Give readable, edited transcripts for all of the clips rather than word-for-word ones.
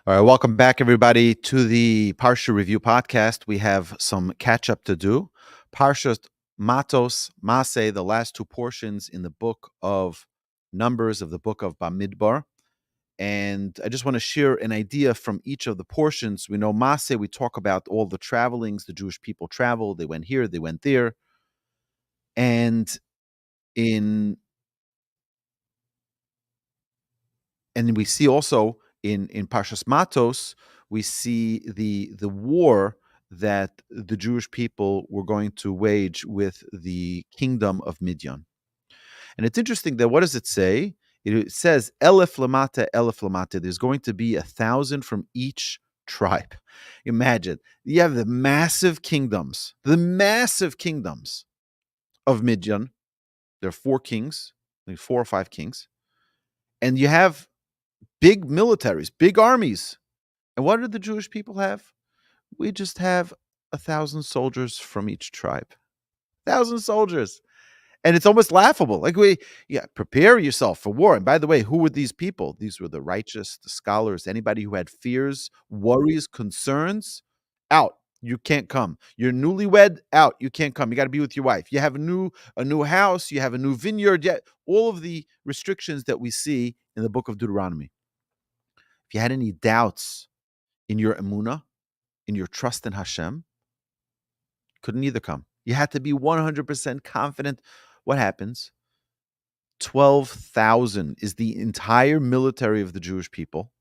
All right, welcome back, everybody, to the Parsha Review Podcast. We have some catch up to do. Parshas Matos, Masei, the last two portions in the book of Numbers of the book of Bamidbar. And I just want to share an idea from each of the portions. We know Masei, we talk about all the travelings, the Jewish people traveled, they went here, they went there. And in and we see also in Parshas Matos, we see the war that the Jewish people were going to wage with the kingdom of Midian. And it's interesting that what does it say? It says Elef Lamata. There's going to be 1,000 from each tribe. Imagine you have the massive kingdoms of Midian. There are four kings, like 4 or 5 kings, and you have big militaries, big armies. And what do the Jewish people have? We just have 1,000 soldiers from each tribe. 1,000 soldiers. And it's almost laughable. Like prepare yourself for war. And by the way, who were these people? These were the righteous, the scholars, anybody who had fears, worries, concerns, out. You can't come. You're newlywed, out. You can't come. You got to be with your wife. You have a new house. You have a new vineyard. Yeah, all of the restrictions that we see in the book of Deuteronomy. If you had any doubts in your emunah, in your trust in Hashem, couldn't either come. You had to be 100% confident. What happens? 12,000 is the entire military of the Jewish people.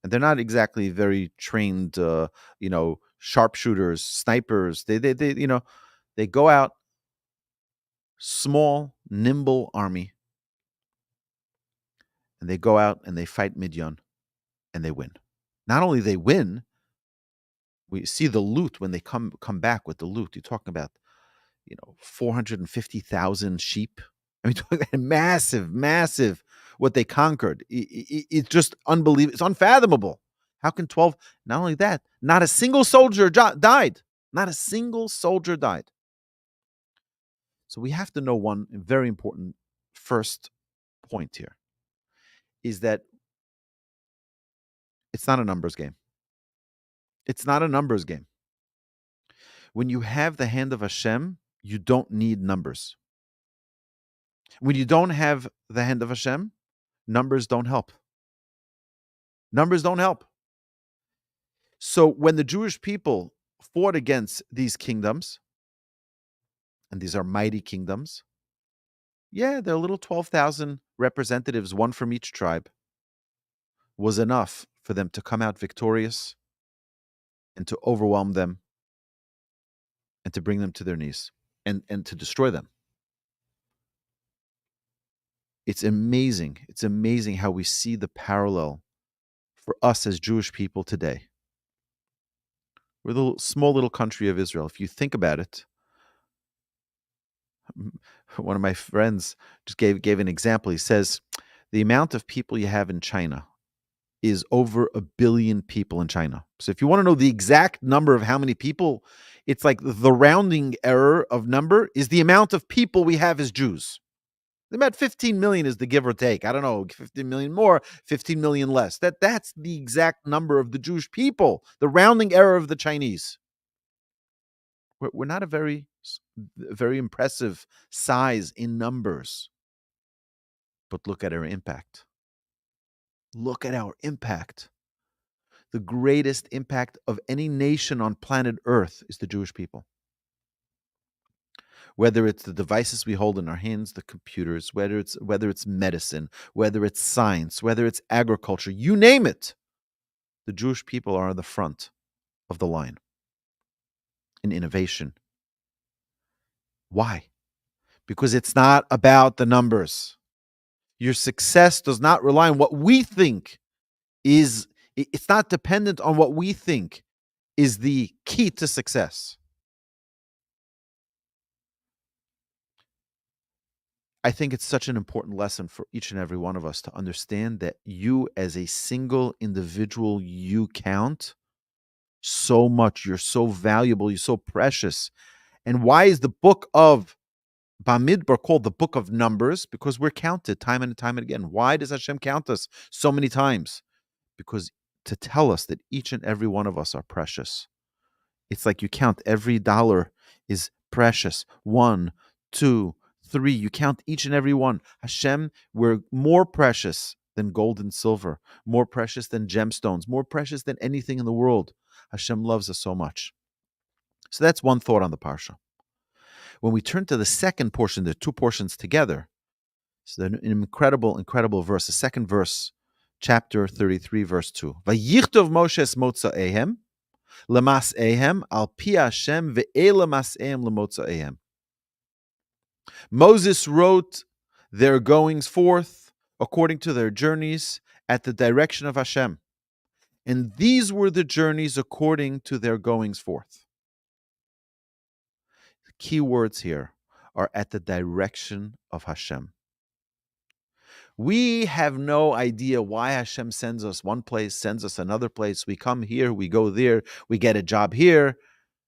And they're not exactly very trained, sharpshooters, snipers. They go out, small, nimble army, and they go out and they fight Midian, and they win. Not only they win, we see the loot when they come back with the loot. You're talking about, 450,000 sheep. I mean, massive what they conquered. It's just unbelievable. It's unfathomable. How can 12? Not only that, not a single soldier died. Not a single soldier died. So we have to know one very important first point here is that it's not a numbers game. It's not a numbers game. When you have the hand of Hashem, you don't need numbers. When you don't have the hand of Hashem, numbers don't help. Numbers don't help. So when the Jewish people fought against these kingdoms, and these are mighty kingdoms, yeah, their little 12,000 representatives, one from each tribe, was enough for them to come out victorious and to overwhelm them and to bring them to their knees and to destroy them. It's amazing. It's amazing how we see the parallel for us as Jewish people today. We're the small little country of Israel. If you think about it, one of my friends just gave an example. He says, the amount of people you have in China is over 1 billion people in China. So if you want to know the exact number of how many people, it's like the rounding error of number is the amount of people we have as Jews. About 15 million is the give or take. I don't know, 15 million more, 15 million less. That's the exact number of the Jewish people, the rounding error of the Chinese. We're not a very impressive size in numbers. But look at our impact. Look at our impact. The greatest impact of any nation on planet Earth is the Jewish people. Whether it's the devices we hold in our hands, the computers, whether it's medicine, whether it's science, whether it's agriculture, you name it, the Jewish people are at the front of the line in innovation. Why? Because it's not about the numbers. Your success does not rely on what we think is, it's not dependent on what we think is the key to success. I think it's such an important lesson for each and every one of us to understand that you as a single individual, you count so much. You're so valuable. You're so precious. And why is the book of Bamidbar called the book of numbers? Because we're counted time and time and again. Why does Hashem count us so many times? Because to tell us that each and every one of us are precious. It's like you count every dollar is precious. 1, 2, 3. You count each and every one. Hashem, we're more precious than gold and silver, more precious than gemstones, more precious than anything in the world. Hashem loves us so much. So that's one thought on the Parsha. When we turn to the second portion, the two portions together, so an incredible, incredible verse, the second verse, chapter 33, verse 2. Vayichtov Moshe es motza'ehem, lemas'ehem, al pi Hashem ve'elamas'ehem lemotza'ehem. Moses wrote their goings forth according to their journeys at the direction of Hashem. And these were the journeys according to their goings forth. The key words here are at the direction of Hashem. We have no idea why Hashem sends us one place, sends us another place. We come here, we go there, we get a job here,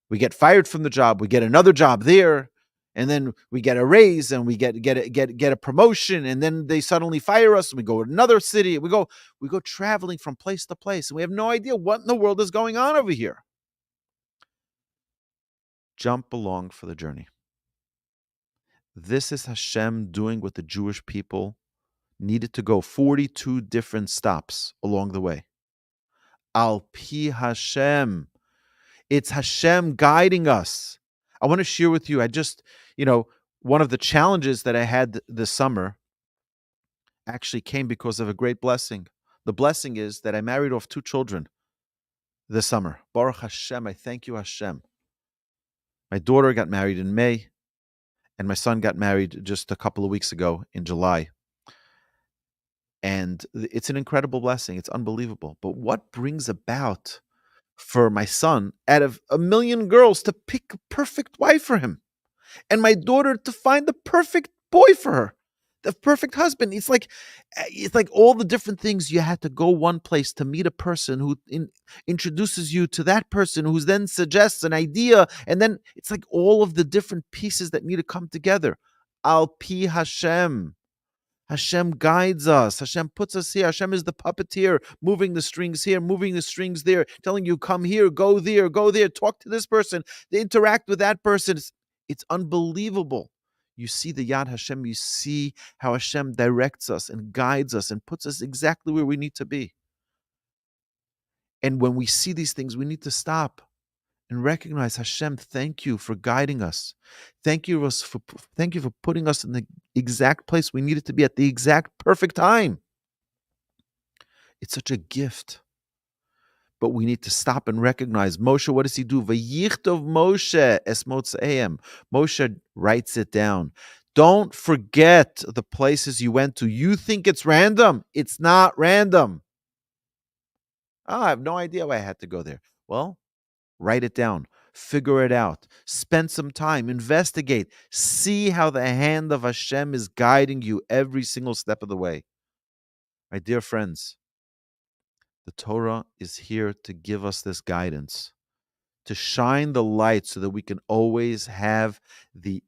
we get fired from the job, we get another job there, and then we get a raise and we get a promotion, and then they suddenly fire us and we go to another city. We go traveling from place to place, and we have no idea what in the world is going on over here. Jump along for the journey. This is Hashem doing what the Jewish people needed to go 42 different stops along the way. Al pi Hashem. It's Hashem guiding us. I want to share with you, one of the challenges that I had this summer actually came because of a great blessing. The blessing is that I married off 2 children this summer. Baruch Hashem, I thank you, Hashem. My daughter got married in May, and my son got married just a couple of weeks ago in July. And it's an incredible blessing. It's unbelievable. But what brings about for my son, out of a million girls, to pick a perfect wife for him, and my daughter to find the perfect boy for her, the perfect husband? It's like all the different things. You had to go one place to meet a person who introduces you to that person, who then suggests an idea, and then it's like all of the different pieces that need to come together. Al pi Hashem. Hashem guides us. Hashem puts us here. Hashem is the puppeteer, moving the strings here, moving the strings there, telling you, come here, go there, talk to this person, they interact with that person. It's unbelievable. You see the Yad Hashem, you see how Hashem directs us and guides us and puts us exactly where we need to be. And when we see these things, we need to stop and recognize, Hashem, thank you for guiding us. Thank you for putting us in the exact place we needed to be at the exact perfect time. It's such a gift. But we need to stop and recognize. Moshe, what does he do? Vayichtov Moshe es motza'ehem. Moshe writes it down. Don't forget the places you went to. You think it's random. It's not random. I have no idea why I had to go there. Well, write it down. Figure it out. Spend some time. Investigate. See how the hand of Hashem is guiding you every single step of the way. My dear friends, the Torah is here to give us this guidance, to shine the light so that we can always have the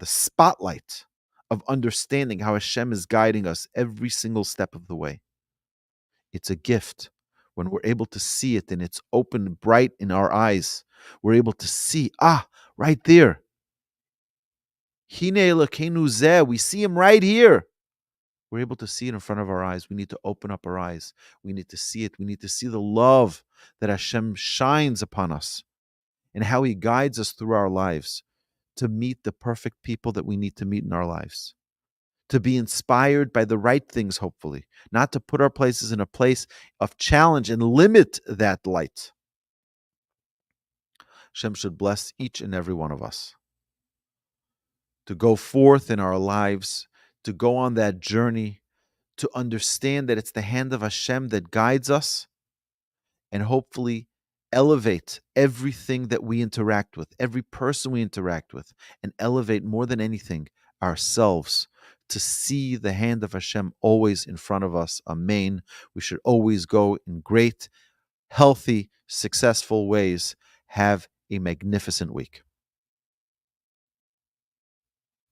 spotlight of understanding how Hashem is guiding us every single step of the way. It's a gift. When we're able to see it and it's open, bright in our eyes, we're able to see, right there. Hine Elokeinu zeh, we see him right here. We're able to see it in front of our eyes. We need to open up our eyes. We need to see it. We need to see the love that Hashem shines upon us and how he guides us through our lives to meet the perfect people that we need to meet in our lives. To be inspired by the right things, hopefully, not to put our places in a place of challenge and limit that light. Hashem should bless each and every one of us to go forth in our lives, to go on that journey, to understand that it's the hand of Hashem that guides us, and hopefully elevate everything that we interact with, every person we interact with, and elevate more than anything ourselves, to see the hand of Hashem always in front of us. Amen. We should always go in great, healthy, successful ways. Have a magnificent week.